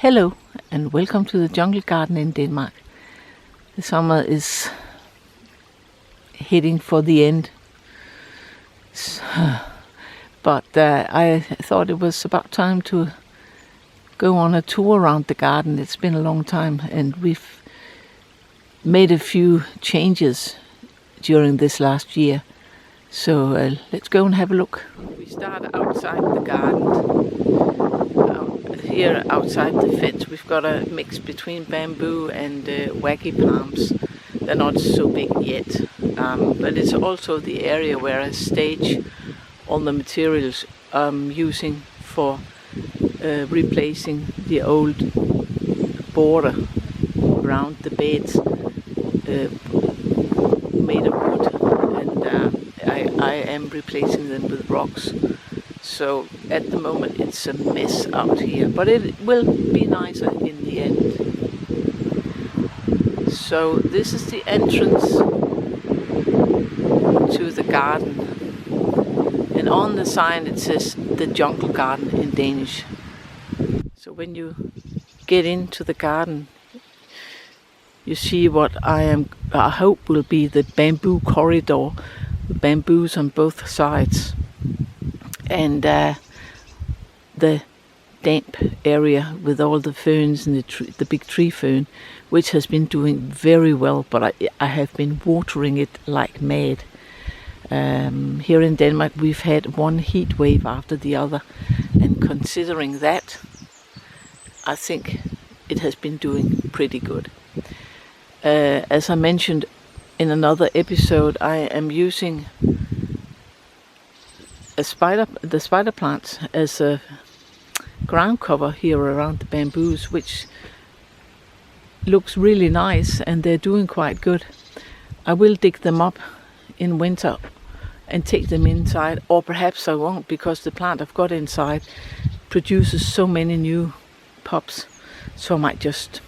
Hello and welcome to the jungle garden in Denmark. The summer is heading for the end, but I thought it was about time to go on a tour around the garden. It's been a long time and we've made a few changes during this last year. So let's go and have a look. We start outside the garden. Here outside the fence we've got a mix between bamboo and wacky palms. They're not so big yet, but it's also the area where I stage all the materials I'm using for replacing the old border around the beds made of wood, and I am replacing them with rocks. So at the moment it's a mess out here, but it will be nicer in the end. So this is the entrance to the garden, and on the sign it says the jungle garden in Danish. So when you get into the garden, you see what I hope will be the bamboo corridor, the bamboos on both sides, and the damp area with all the ferns and the big tree fern, which has been doing very well, but I have been watering it like mad. Here in Denmark we've had one heat wave after the other, and considering that, I think it has been doing pretty good. As I mentioned in another episode, I am using the spider plants as a ground cover here around the bamboos, which looks really nice, and they're doing quite good. I will dig them up in winter and take them inside, or perhaps I won't, because the plant I've got inside produces so many new pups, so I might just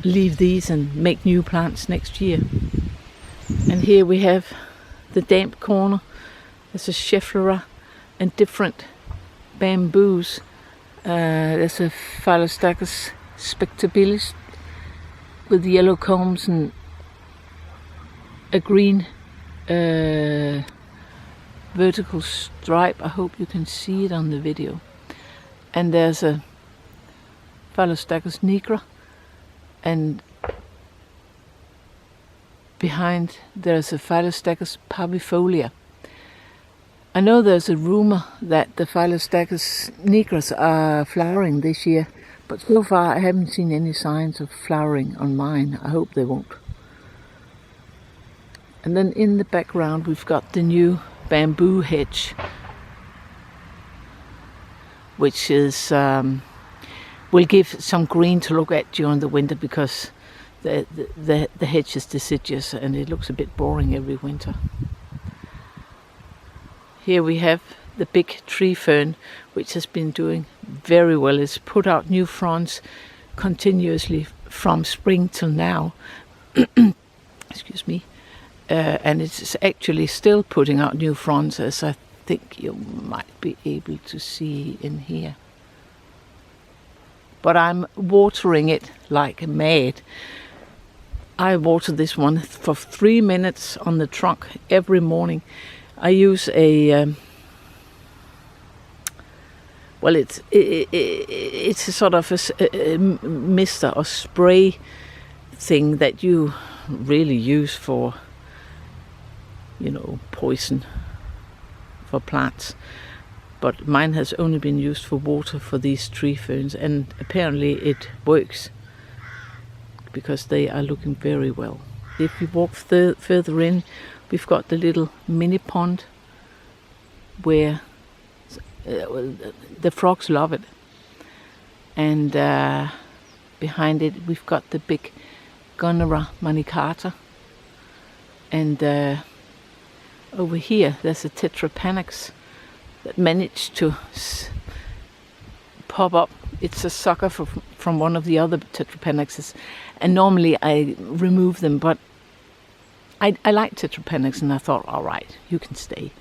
leave these and make new plants next year. And here we have the damp corner. There's a Schefflera and different bamboos. There's a Phyllostagus spectabilis with yellow combs and a green vertical stripe. I hope you can see it on the video. And there's a Phyllostagus nigra, and behind there's a Phyllostagus parvifolia. I know there's a rumor that the Phyllostagus nigras are flowering this year, but so far I haven't seen any signs of flowering on mine. I hope they won't. And then in the background we've got the new bamboo hedge, which is will give some green to look at during the winter, because the hedge is deciduous and it looks a bit boring every winter. Here we have the big tree fern, which has been doing very well. It's put out new fronds continuously from spring till now. Excuse me. And it's actually still putting out new fronds, as I think you might be able to see in here. But I'm watering it like mad. I water this one for 3 minutes on the trunk every morning. I use a well, it's a sort of a mister or spray thing that you really use for, you know, poison for plants. But mine has only been used for water for these tree ferns, and apparently it works, because they are looking very well. If we walk further in, we've got the little mini pond where the frogs love it, and behind it we've got the big Gunnera manicata, and over here there's a Tetrapanax that managed to pop up. It's a sucker from one of the other Tetrapanaxes, and normally I remove them, but I like Tetrapanax, and I thought, all right, you can stay,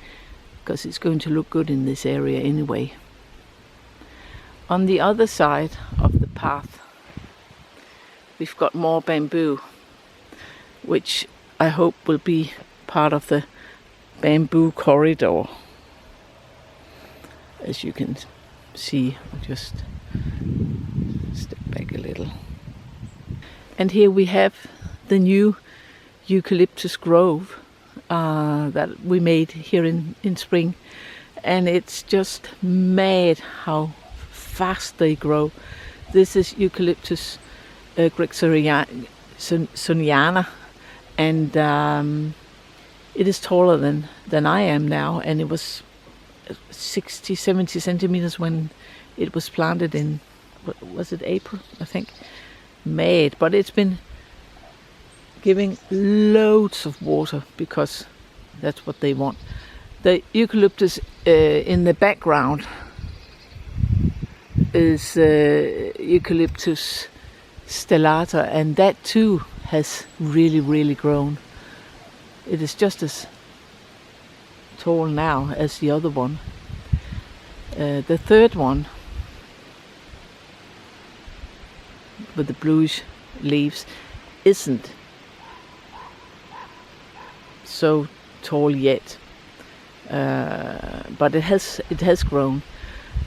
because it's going to look good in this area anyway. On the other side of the path we've got more bamboo, which I hope will be part of the bamboo corridor. As you can see, I'll just step back a little. And here we have the new Eucalyptus grove that we made here in spring. And it's just mad how fast they grow. This is Eucalyptus Dicksonia, and it is taller than I am now, and it was 60-70 centimeters when it was planted in, what was it, April, I think. Mad, but it's been giving loads of water because that's what they want. The eucalyptus in the background is Eucalyptus stellata, and that too has really grown. It is just as tall now as the other one. The third one with the bluish leaves isn't so tall yet, but it has grown.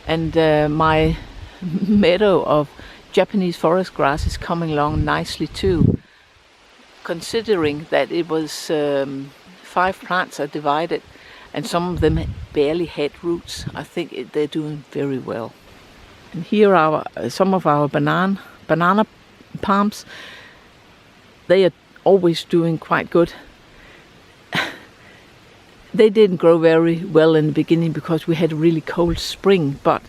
And my meadow of Japanese forest grass is coming along nicely too, considering that it was 5 plants are divided and some of them barely had roots. I think they're doing very well. And here are some of our banana palms. They are always doing quite good. They didn't grow very well in the beginning because we had a really cold spring, but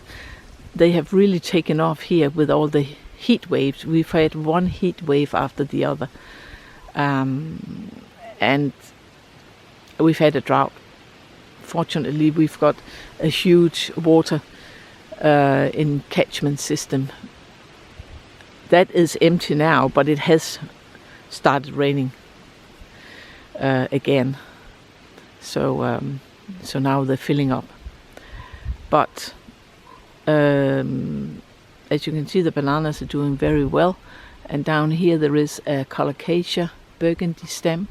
they have really taken off here with all the heat waves. We've had one heat wave after the other, and we've had a drought. Fortunately, we've got a huge water in catchment system. That is empty now, but it has started raining again. So now they're filling up. But as you can see, the bananas are doing very well. And down here there is a Colocasia burgundy stem.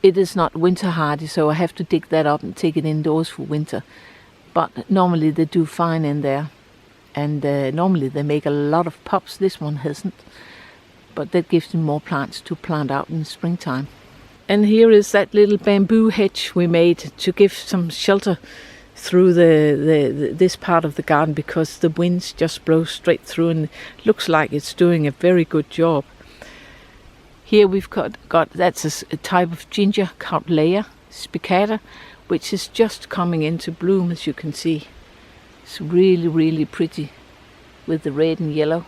It is not winter hardy, so I have to dig that up and take it indoors for winter. But normally they do fine in there. And normally they make a lot of pups. This one hasn't. But that gives them more plants to plant out in the springtime. And here is that little bamboo hedge we made to give some shelter through this part of the garden, because the winds just blow straight through, and it looks like it's doing a very good job. Here we've got that's a type of ginger, Cautleya spicata, which is just coming into bloom, as you can see. It's really pretty with the red and yellow.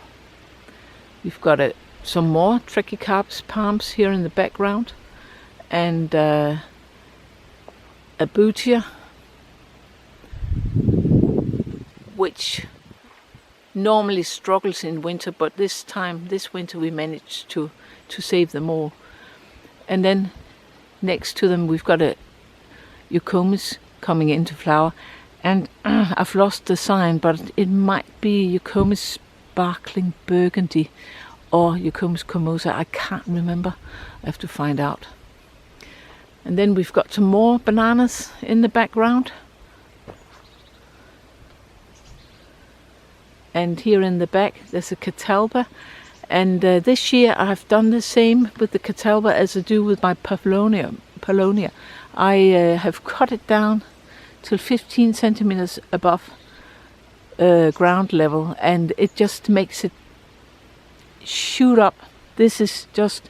We've got some more Trachycarpus palms here in the background, and a Butia, which normally struggles in winter, but this winter we managed to save them all. And then next to them we've got a Eucmis coming into flower, and I've lost the sign, but it might be Eucmis sparkling burgundy or Eucmis comosa. I can't remember. I have to find out. And then we've got some more bananas in the background. And here in the back there's a Catalpa. And this year I've done the same with the Catalpa as I do with my Paulownia. I have cut it down till 15 centimeters above ground level, and it just makes it shoot up. This is just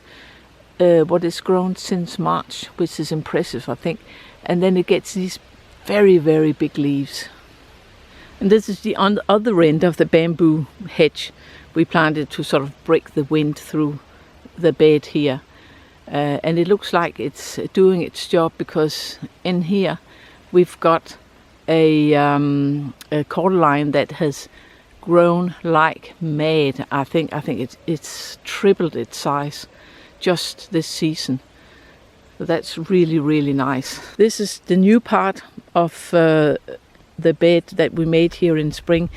what is grown since March, which is impressive, I think. And then it gets these very big leaves. And this is the other end of the bamboo hedge we planted to sort of break the wind through the bed here. And it looks like it's doing its job, because in here we've got a Cordyline that has grown like mad. I think it's tripled its size just this season. So that's really nice. This is the new part of the bed that we made here in spring,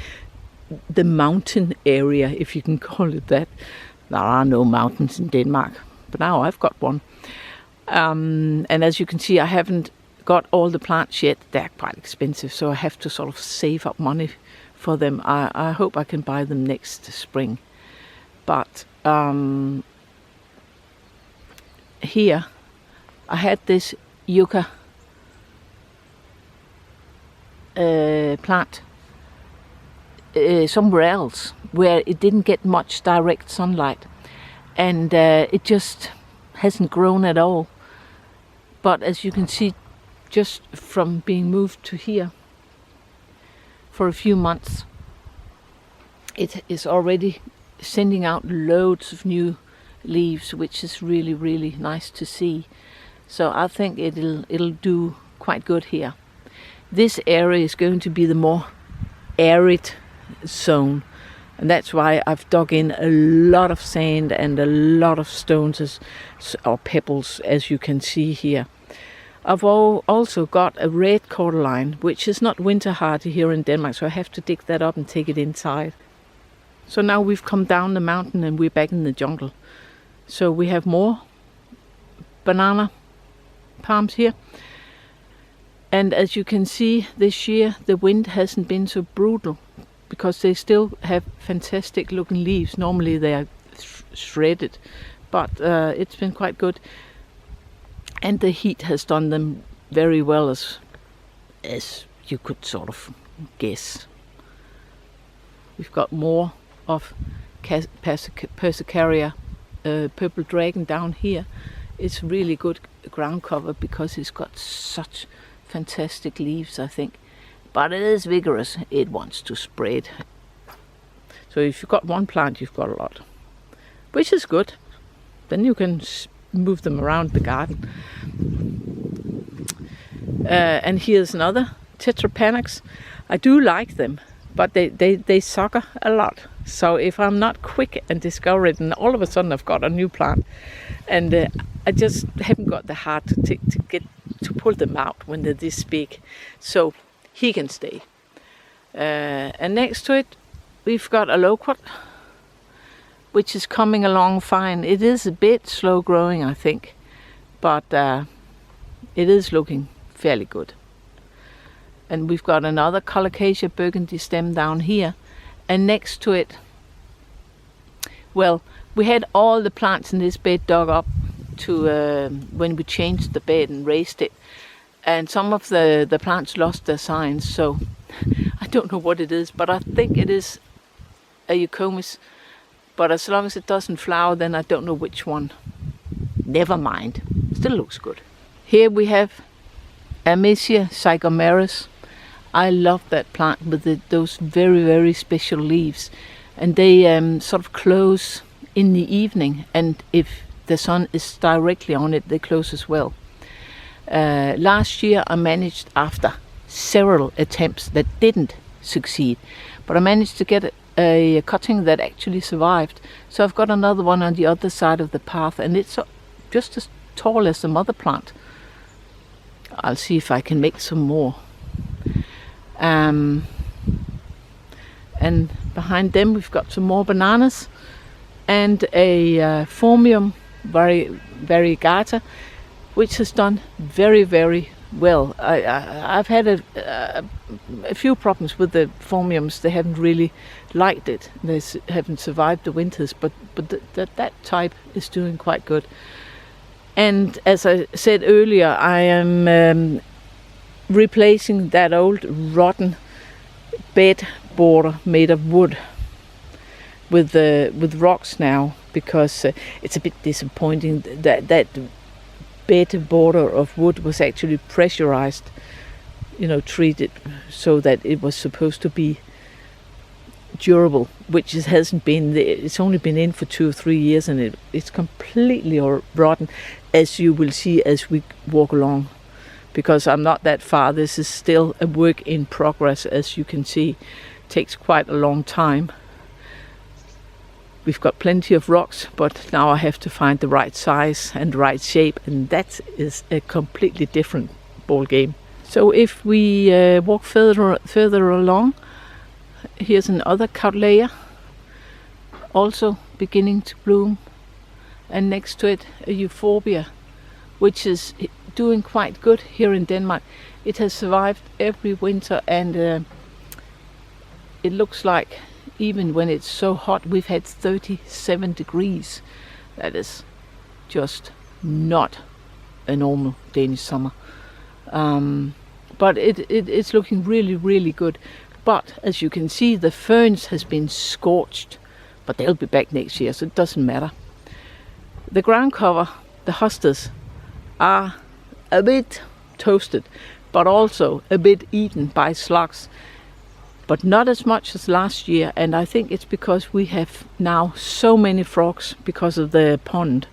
the mountain area, if you can call it that. There are no mountains in Denmark, but now I've got one. And as you can see, I haven't got all the plants yet. They're quite expensive, so I have to sort of save up money for them. I hope I can buy them next spring. But here I had this yucca plant somewhere else where it didn't get much direct sunlight, and it just hasn't grown at all. But as you can see, just from being moved to here for a few months, it is already sending out loads of new leaves, which is really, really nice to see. So I think it'll do quite good here. This area is going to be the more arid zone, and that's why I've dug in a lot of sand and a lot of stones or pebbles, as you can see here. I've also got a red Cordyline, which is not winter hardy here in Denmark, so I have to dig that up and take it inside. So now we've come down the mountain and we're back in the jungle. So we have more banana palms here. And as you can see, this year the wind hasn't been so brutal, because they still have fantastic looking leaves. Normally they are shredded, but it's been quite good. And the heat has done them very well, as you could sort of guess. We've got more of Persicaria purple dragon down here. It's really good ground cover because it's got such fantastic leaves, I think. But it is vigorous. It wants to spread. So if you've got one plant, you've got a lot, which is good. Then you can move them around the garden. And here's another Tetrapanax. I do like them, but they sucker a lot. So if I'm not quick and discover it, and all of a sudden I've got a new plant, and I just haven't got the heart to pull them out when they're this big. So he can stay. And next to it, we've got a Loquat, which is coming along fine. It is a bit slow growing, I think, but it is looking fairly good. And we've got another Colocasia burgundy stem down here, and next to it, well, we had all the plants in this bed dug up to when we changed the bed and raised it, and some of the plants lost their signs, so I don't know what it is, but I think it is a Eucmis. But as long as it doesn't flower, then I don't know which one. Never mind. Still looks good. Here we have Amicia zygomeris. I love that plant with those very, very special leaves. And they sort of close in the evening. And if the sun is directly on it, they close as well. Last year I managed, after several attempts that didn't succeed, but I managed to get a cutting that actually survived. So I've got another one on the other side of the path, and it's just as tall as the mother plant. I'll see if I can make some more. And behind them we've got some more bananas and a Phormium variegata, which has done very, very well. I've had a few problems with the Phormiums. They haven't really liked it. They haven't survived the winters, but that type is doing quite good. And as I said earlier, I am replacing that old rotten bed border made of wood with rocks now, because it's a bit disappointing that bed border of wood was actually pressurized, treated so that it was supposed to be durable, which it hasn't been. It's only been in for 2 or 3 years, and it's completely rotten, as you will see as we walk along, because I'm not that far. This is still a work in progress, as you can see. It takes quite a long time. We've got plenty of rocks, but now I have to find the right size and the right shape, and that is a completely different ball game. So if we walk further along, here's another Cautleya. also beginning to bloom, and next to it a Euphorbia, which is doing quite good here in Denmark. It has survived every winter, and it looks like even when it's so hot, we've had 37 degrees. That is just not a normal Danish summer. But it's looking really, really good. But as you can see, the ferns has been scorched, but they'll be back next year, so it doesn't matter. The ground cover, the hostas, are a bit toasted, but also a bit eaten by slugs, but not as much as last year. And I think it's because we have now so many frogs because of the pond.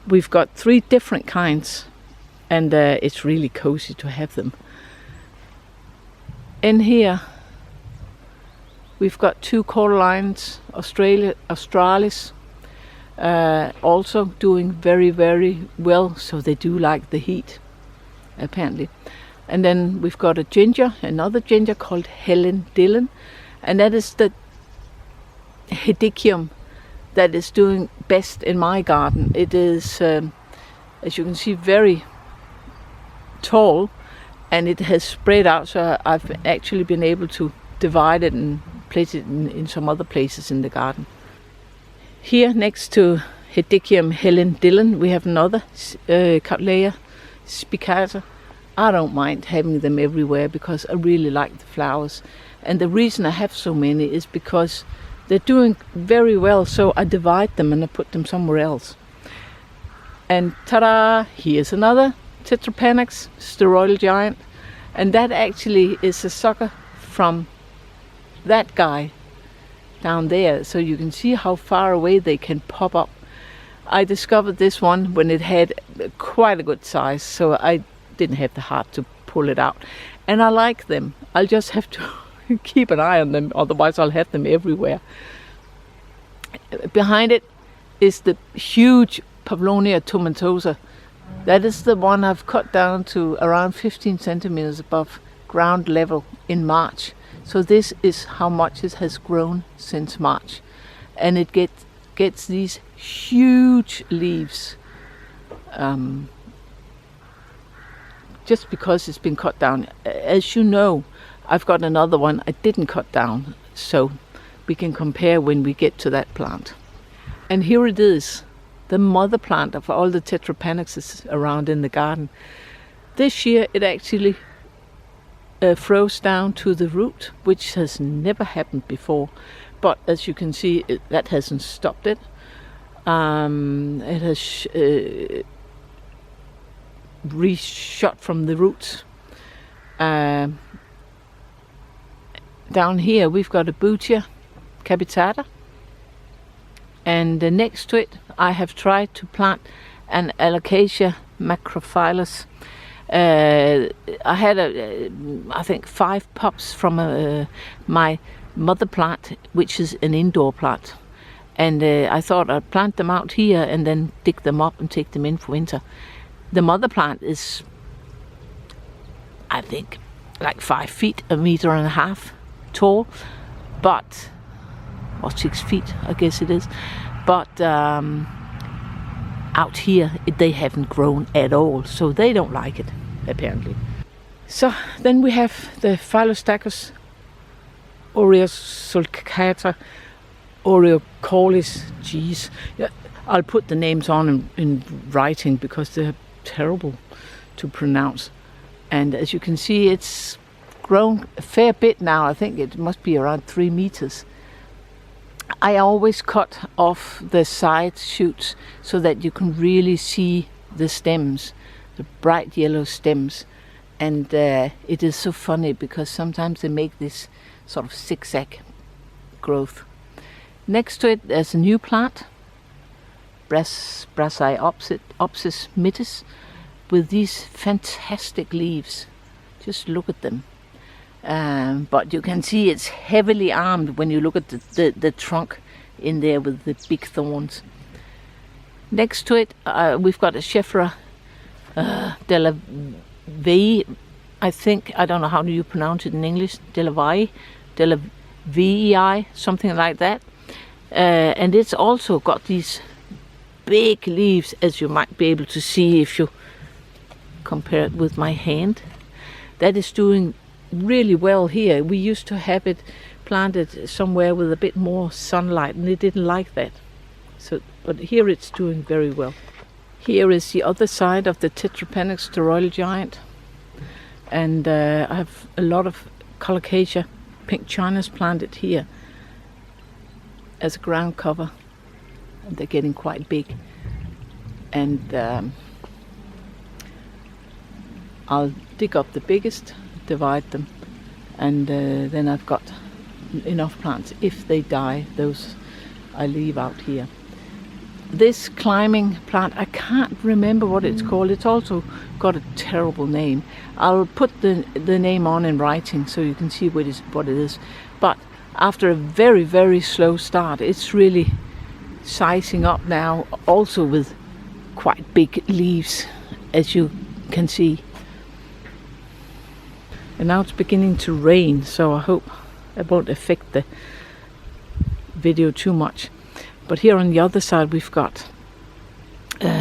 We've got 3 different kinds, and it's really cozy to have them. In here we've got 2 Cordyline, australis, also doing very, very well, so they do like the heat, apparently. And then we've got a ginger, another ginger called Hellen, Dillon, and that is the Hedychium that is doing best in my garden. It is, as you can see, very tall, and it has spread out, so I've actually been able to divide it and place it in some other places in the garden. Here next to Hedychium, Hellen, Dillon, we have another Cautleya spicata. I don't mind having them everywhere because I really like the flowers, and the reason I have so many is because they're doing very well, so I divide them and I put them somewhere else. And ta-da! Here's another Tetrapanax, Steroidal Giant, and that actually is a sucker from that guy down there, so you can see how far away they can pop up. I discovered this one when it had quite a good size, so I didn't have the heart to pull it out, and I like them. I'll just have to keep an eye on them, otherwise I'll have them everywhere. Behind it is the huge Paulownia tomentosa. That is the one I've cut down to around 15 centimeters above ground level in March. So this is how much it has grown since March, and it gets these huge leaves just because it's been cut down. As you know, I've got another one I didn't cut down, so we can compare when we get to that plant. And here it is, the mother plant of all the Tetrapanaxes around in the garden. This year it actually froze down to the root, which has never happened before, but as you can see, that hasn't stopped it. It has reshot from the roots. Down here we've got a Butia capitata, and next to it I have tried to plant an Alocasia macrophyllus. I had I think 5 pups from my mother plant, which is an indoor plant, and I thought I'd plant them out here and then dig them up and take them in for winter. The mother plant is, I think, like 5 feet, 1.5 meters tall, but, or 6 feet I guess it is, but out here they haven't grown at all, so they don't like it apparently. So then we have the Phyllostagus Oreosulcata Oreocolis. Geez, yeah, I'll put the names on in writing because they're terrible to pronounce. And as you can see, it's grown a fair bit now. I think it must be around 3 meters. I always cut off the side shoots so that you can really see the stems, the bright yellow stems. And it is so funny because sometimes they make this sort of zigzag growth. Next to it there's a new plant, Brassioopsis mitis, with these fantastic leaves. Just look at them. But you can see it's heavily armed when you look at the trunk in there with the big thorns. Next to it we've got a Schefflera della Vei, I think. I don't know how do you pronounce it in English. Della Vei, something like that. and it's also got these big leaves, as you might be able to see if you compare it with my hand. That is doing really well here. We used to have it planted somewhere with a bit more sunlight, and it didn't like that. So, but here it's doing very well. Here is the other side of the Tetrapanax Steroidal Giant, and I have a lot of Colocasia pink chinas planted here as a ground cover, and they're getting quite big. And I'll dig up the biggest, divide them, and then I've got enough plants. If they die, those I leave out here. This climbing plant, I can't remember what it's called. It's also got a terrible name. I'll put the name on in writing so you can see what it is. But after a very, very slow start, it's really sizing up now, also with quite big leaves, as you can see. And now it's beginning to rain, so I hope it won't affect the video too much. But here on the other side we've got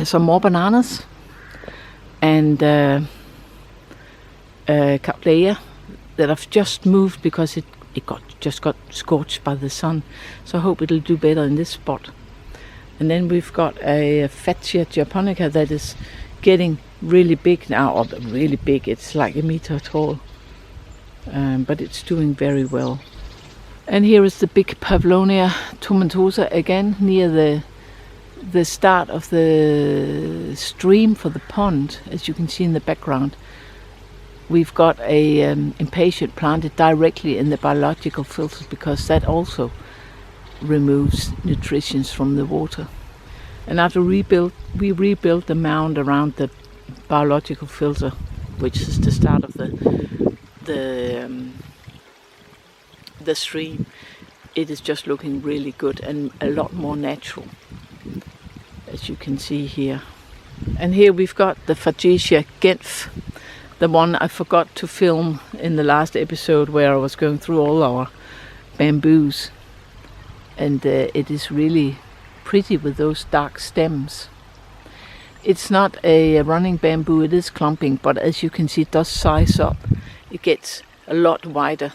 some more bananas and Cautleya that I've just moved because it just got scorched by the sun. So I hope it'll do better in this spot. And then we've got a Fatsia japonica that is getting really big now, or really big, it's like 1 meter tall. But it's doing very well. And here is the big Paulownia tomentosa again, near the start of the stream for the pond, as you can see in the background. We've got a impatient planted directly in the biological filters, because that also removes nutrients from the water. And after we rebuilt the mound around the biological filter, which is the start of the stream. It is just looking really good and a lot more natural, as you can see here. And here we've got the Fagetia Genf, the one I forgot to film in the last episode, where I was going through all our bamboos, and it is really pretty with those dark stems. It's not a running bamboo, it is clumping, but as you can see, it does size up. It gets a lot wider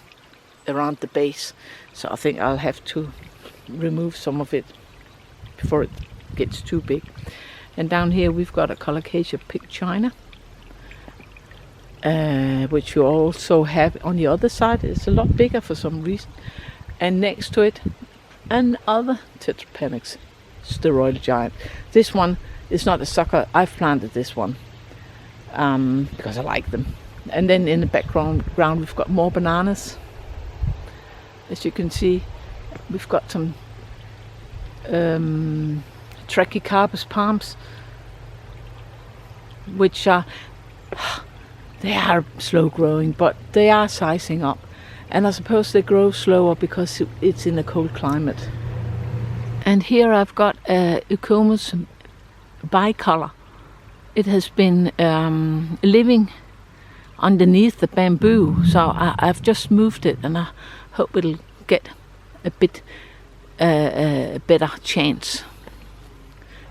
around the base, so I think I'll have to remove some of it before it gets too big. And down here we've got a Colocasia pink china, which you also have on the other side. It's a lot bigger for some reason. And next to it, another Tetrapanax Steroidal Giant. This one is not a sucker. I've planted this one because I like them. And then in the background we've got more bananas. As you can see, we've got some Trachycarpus palms, which are they are slow growing, but they are sizing up. And I suppose they grow slower because it's in a cold climate. And here I've got a Eucmis bicolor. It has been living underneath the bamboo, so I've just moved it, and I hope it'll get a bit better chance.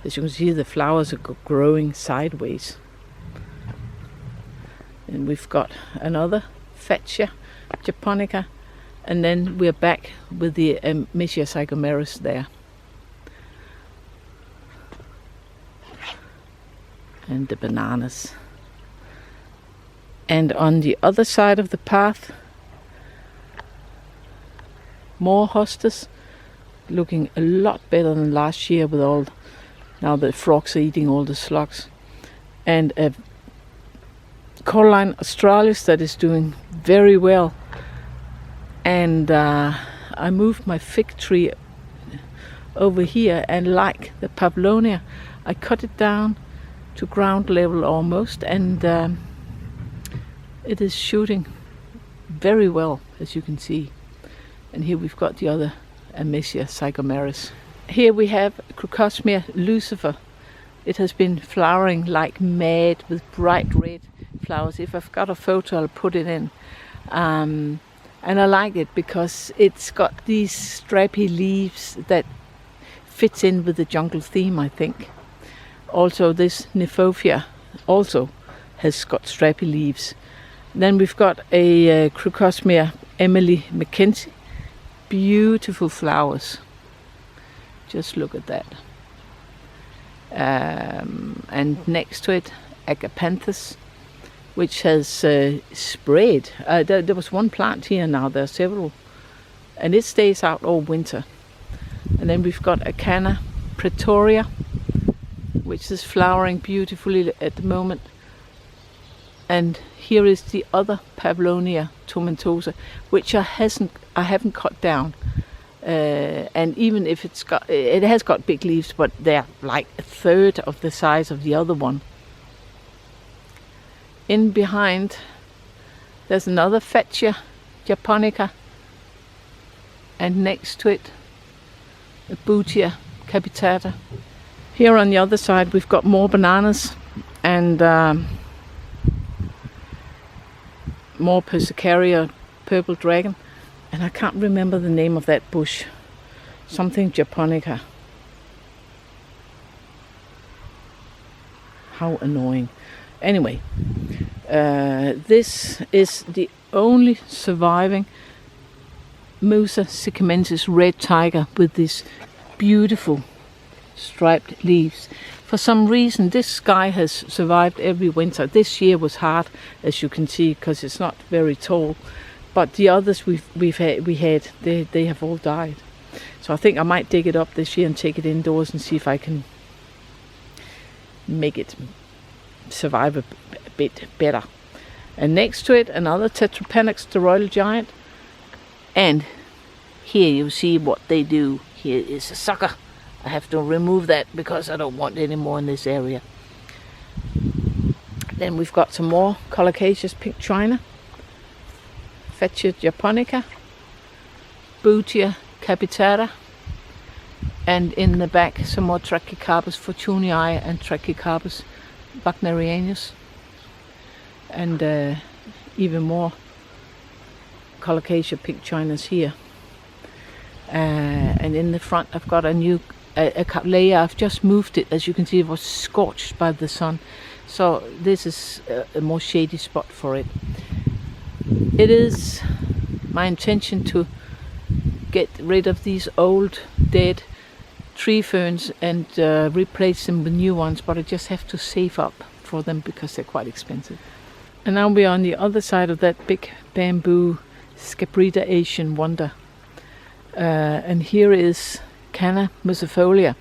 As you can see, the flowers are growing sideways. And we've got another Fatsia japonica, and then we're back with the Amicia zygomeris there. And the bananas. And on the other side of the path, more hostas, looking a lot better than last year with all, now the frogs are eating all the slugs. And a Cordyline australis that is doing very well. And I moved my fig tree over here, and like the Paulownia, I cut it down to ground level almost, and it is shooting very well, as you can see. And here we've got the other Amicia zygomeris. Here we have Crocosmia lucifer. It has been flowering like mad with bright red flowers. If I've got a photo, I'll put it in. And I like it because it's got these stripy leaves that fits in with the jungle theme, I think. Also this Euphorbia also has got strappy leaves. Then we've got a Crocosmia Emily Mackenzie. Beautiful flowers. Just look at that. And next to it, Agapanthus, which has spread. There was one plant here, now there are several. And it stays out all winter. And then we've got Acana Pretoria, which is flowering beautifully at the moment. And here is the other Paulownia tomentosa, which I haven't cut down. And even if it has got big leaves, but they're like a third of the size of the other one. In behind, there's another Fatsia japonica, and next to it, a Butia capitata. Here on the other side, we've got more bananas and more Persicaria purple dragon, and I can't remember the name of that bush. Something japonica. How annoying. Anyway, this is the only surviving Musa sycamensis red tiger with these beautiful striped leaves. For some reason this guy has survived every winter. This year was hard, as you can see, because it's not very tall, but the others we had they have all died. So I think I might dig it up this year and take it indoors and see if I can make it survive a bit better. And next to it, another Tetrapanax Steroidal Giant. And here you see what they do. Here is a sucker. I have to remove that because I don't want any more in this area. Then we've got some more Colocaceous pink China, Fatsia japonica, Butia capitata, and in the back some more Trachycarpus fortunii and Trachycarpus wagnerianus, and even more Colocaceous pink Chinas here. And in the front I've got a new a Cautleya. I've just moved it, as you can see. It was scorched by the sun, so this is a more shady spot for it. It is my intention to get rid of these old dead tree ferns and replace them with new ones, but I just have to save up for them because they're quite expensive. And now we're on the other side of that big bamboo Scabrita Asian wonder. And here is Canna musifolia,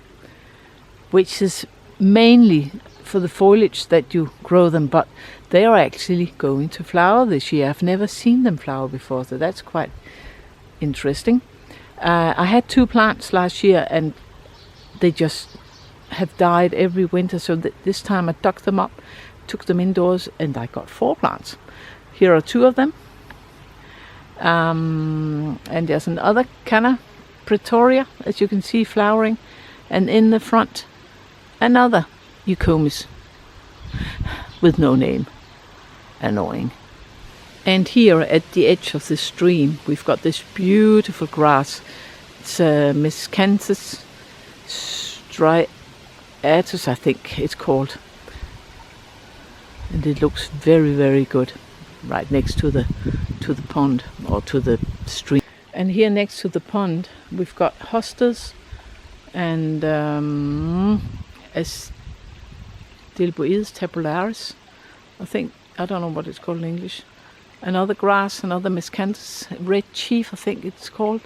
which is mainly for the foliage that you grow them, but they are actually going to flower this year. I've never seen them flower before, so that's quite interesting. I had 2 plants last year and they just have died every winter, so this time I dug them up, took them indoors, and I got 4 plants. Here are 2 of them. And there's another Canna Pretoria, as you can see, flowering, and in the front another Eucmis with no name. Annoying. And here at the edge of the stream we've got this beautiful grass. It's Miscanthus striatus, I think it's called, and it looks very, very good right next to the pond, or to the stream. And here next to the pond we've got hostas and Astilboides tabularis, I don't know what it's called in English. Another grass, another Miscanthus, red chief I think it's called,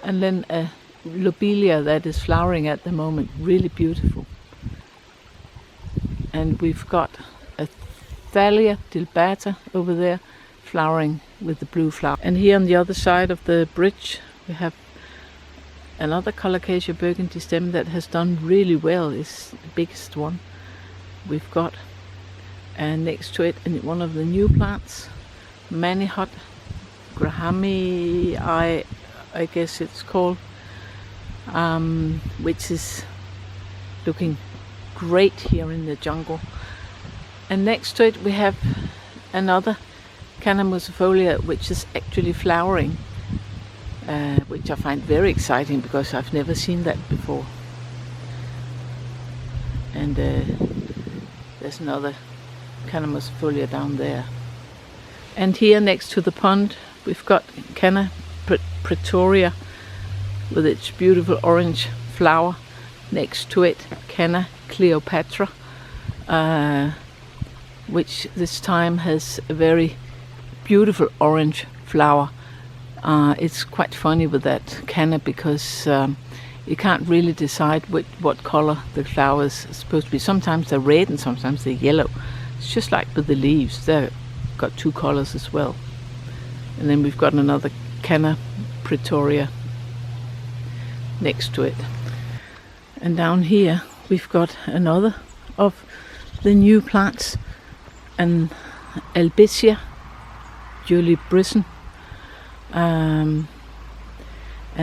and then a lobelia that is flowering at the moment, really beautiful. And we've got a Thalia dilbata over there, flowering with the blue flower. And here on the other side of the bridge we have another Colocaceous burgundy stem that has done really well. It's the biggest one we've got. And next to it, in one of the new plants, Manihot grahami, I guess it's called, which is looking great here in the jungle. And next to it we have another Canna musifolia, which is actually flowering, which I find very exciting because I've never seen that before. and there's another Calamus folia down there. And here next to the pond we've got Canna Pretoria with its beautiful orange flower. Next to it Canna Cleopatra, which this time has a very beautiful orange flower. It's quite funny with that canna because you can't really decide what color the flowers are supposed to be. Sometimes they're red and sometimes they're yellow. It's just like with the leaves, they've got two colors as well. And then we've got another Canna Pretoria next to it. And down here we've got another of the new plants, an Albizia julibrisson, and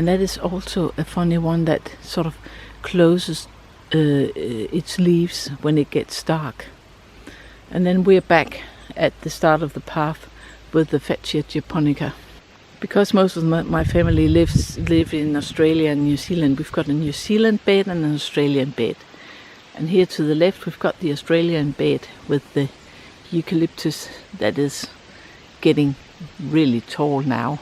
that is also a funny one that sort of closes its leaves when it gets dark. And then we're back at the start of the path with the Fatsia japonica. Because most of my family live in Australia and New Zealand, we've got a New Zealand bed and an Australian bed. And here to the left we've got the Australian bed with the Eucalyptus that is getting really tall now.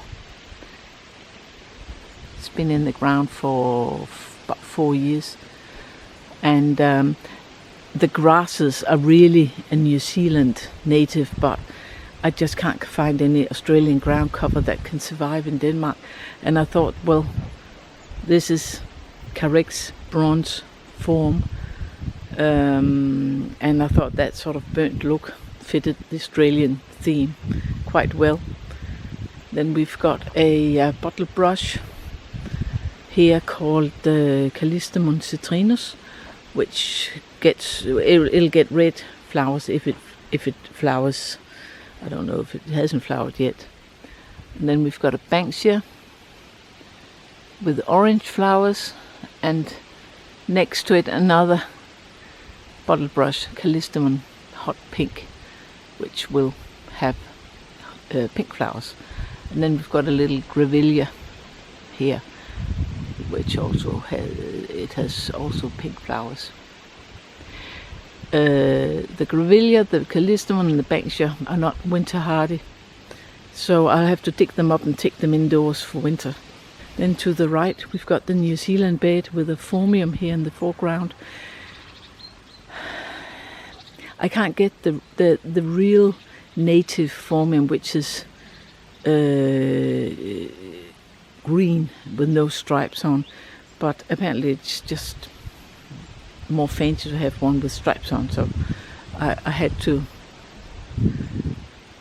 It's been in the ground for about 4 years. And the grasses are really a New Zealand native, but I just can't find any Australian ground cover that can survive in Denmark. And I thought, well, this is Carex bronze form, and I thought that sort of burnt look fitted the Australian theme quite well. Then we've got a bottle brush here called the Callistemon citrinus, which it'll get red flowers if it flowers. I don't know if it hasn't flowered yet. And then we've got a Banksia with orange flowers, and next to it another bottle brush, Callistemon hot pink, which will have pink flowers. And then we've got a little Grevillea here, which also has also pink flowers. The Grevillea, the Callistemon and the Banksia are not winter hardy, so I'll have to dig them up and take them indoors for winter. Then to the right we've got the New Zealand bed with a Phormium here in the foreground. I can't get the real native Phormium, which is green with no stripes on, but apparently it's just more fancy to have one with stripes on, so I had to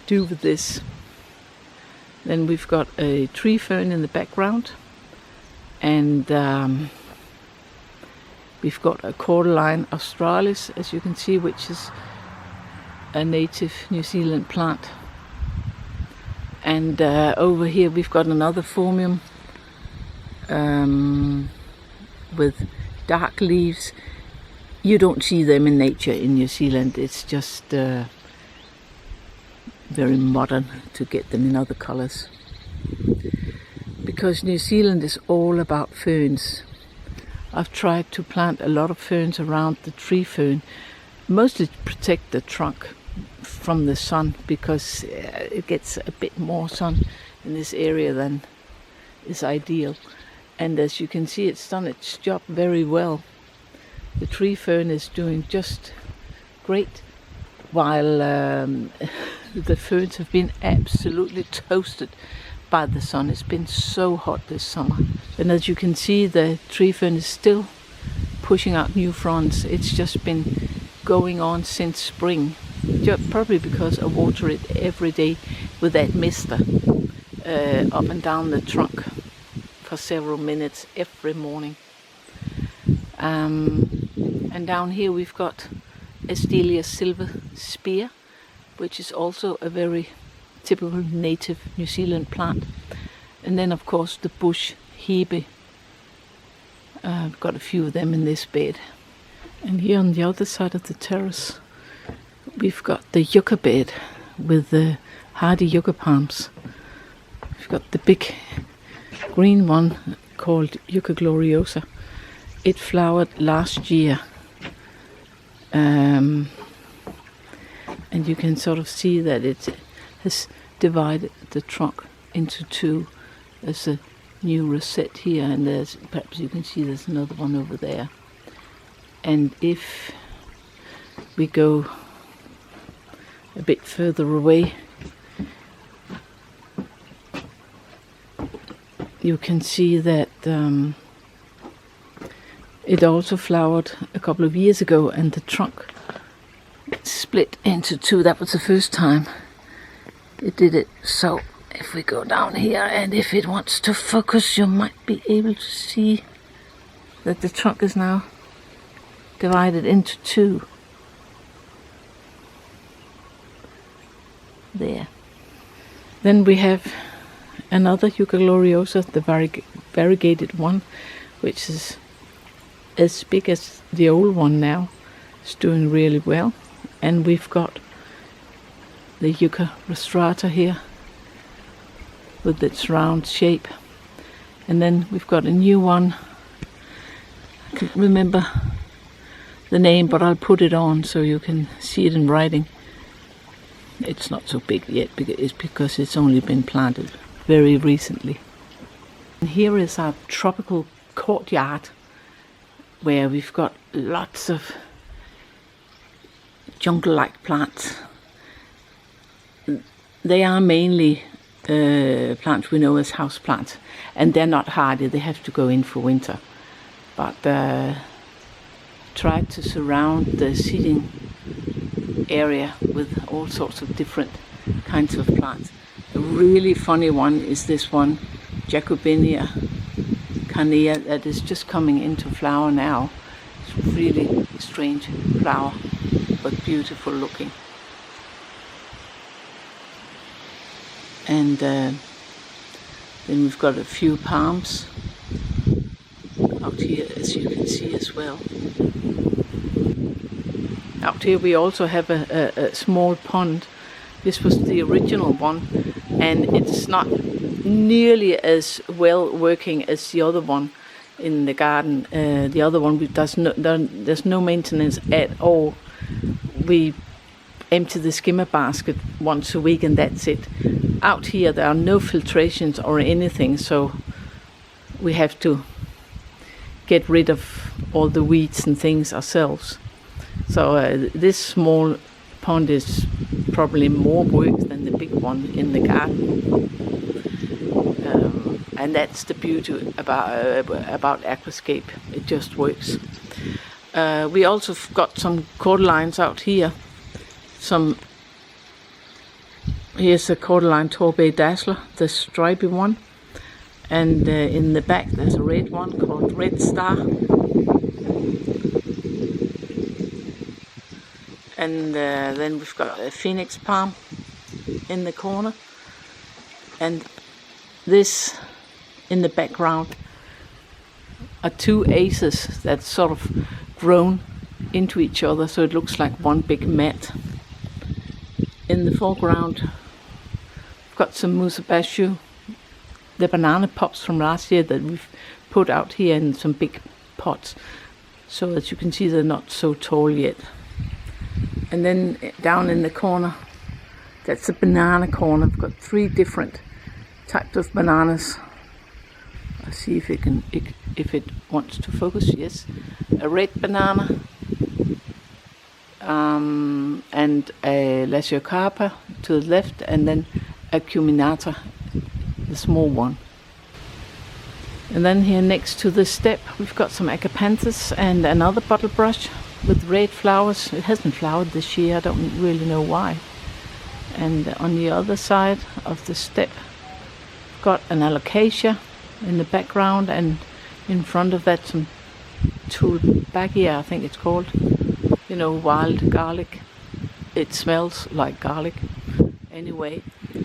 do with this. Then we've got a tree fern in the background, and we've got a Cordyline australis, as you can see, which is a native New Zealand plant. And over here we've got another Phormium with dark leaves. You don't see them in nature in New Zealand. It's just very modern to get them in other colours. Because New Zealand is all about ferns. I've tried to plant a lot of ferns around the tree fern, mostly to protect the trunk from the sun, because it gets a bit more sun in this area than is ideal. And as you can see, it's done its job very well. The tree fern is doing just great, while the ferns have been absolutely toasted by the sun. It's been so hot this summer. And as you can see, the tree fern is still pushing out new fronds. It's just been going on since spring, probably because I water it every day with that mister up and down the trunk for several minutes every morning. And down here we've got Astelia silver spear, which is also a very typical native New Zealand plant. And then of course the bush hebe. I've got a few of them in this bed. And here on the other side of the terrace we've got the yucca bed with the hardy yucca palms. We've got the big green one called Yucca gloriosa. It flowered last year, and you can sort of see that it has divided the trunk into two. There's a new rosette here, and there's, perhaps you can see there's another one over there. And if we go a bit further away, you can see that it also flowered a couple of years ago, and the trunk split into two. That was the first time it did it. So if we go down here, and if it wants to focus, you might be able to see that the trunk is now divided into two. There. Then we have another Eucalyptus, the variegated one, which is as big as the old one now. It's doing really well. And we've got the Eucalyptus here with its round shape. And then we've got a new one. I can't remember the name, but I'll put it on so you can see it in writing. It's not so big yet, it's because it's only been planted very recently. And here is our tropical courtyard, where we've got lots of jungle-like plants. They are mainly plants we know as house plants, and they're not hardy, they have to go in for winter. But try to surround the seating area with all sorts of different kinds of plants. A really funny one is this one, Japonica carnea, that is just coming into flower now. It's really strange flower, but beautiful looking. And then we've got a few palms out here, as you can see as well. Out here we also have a small pond. This was the original one, and it's not nearly as well working as the other one in the garden. The other one there's no maintenance at all. We empty the skimmer basket once a week and that's it. Out here there are no filtrations or anything, so we have to get rid of all the weeds and things ourselves. So this small pond is probably more work than the big one in the garden. And that's the beauty about aquascape. It just works. We also got some Cordyline out here. Here's a Cordyline Torbay Dazzler, the stripy one. And in the back there's a red one called Red Star. And then we've got a phoenix palm in the corner. And this in the background are two aces that's sort of grown into each other, so it looks like one big mat. In the foreground we've got some Musa basjoo, the banana pops from last year that we've put out here in some big pots, so as you can see they're not so tall yet. And then down in the corner, that's the banana corner. I've got three different types of bananas. I'll see if it wants to focus. Yes, a red banana, and a Trachycarpus to the left, and then a Cuminata, the small one. And then here next to the step, we've got some Agapanthus and another bottle brush with red flowers. It hasn't flowered this year, I don't really know why. And on the other side of the step, got an alocasia in the background, and in front of that some Tulbagia, I think it's called. You know, wild garlic. It smells like garlic. Anyway,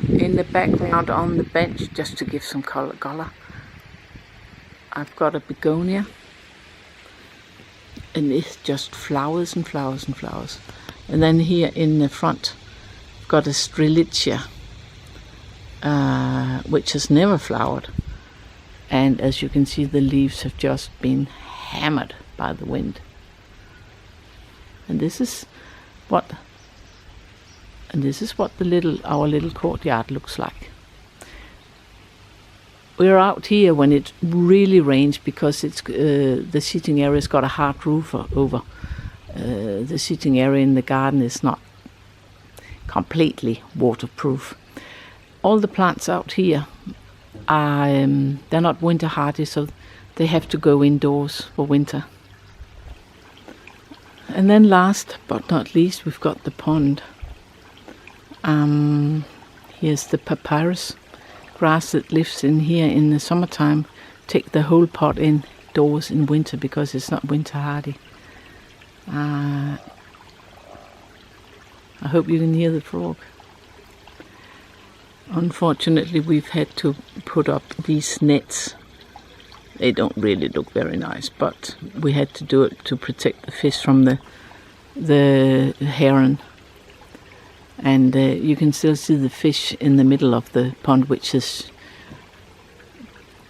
in the background on the bench, just to give some color, I've got a begonia. And it's just flowers and flowers and flowers. And then here in the front, I've got a strelitzia, which has never flowered. And as you can see, the leaves have just been hammered by the wind. And this is what our little courtyard looks like. We're out here when it really rains because it's the seating area's got a hard roof over. The seating area in the garden is not completely waterproof. All the plants out here are they're not winter hardy, so they have to go indoors for winter. And then last but not least, we've got the pond. Here's the papyrus grass that lives in here in the summertime. Take the whole pot indoors in winter because it's not winter hardy. I hope you can hear the frog. Unfortunately, we've had to put up these nets. They don't really look very nice, but we had to do it to protect the fish from the heron. And you can still see the fish in the middle of the pond, which is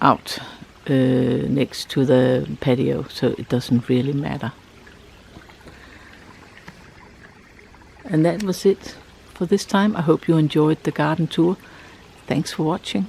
out next to the patio, so it doesn't really matter. And that was it for this time. I hope you enjoyed the garden tour. Thanks for watching.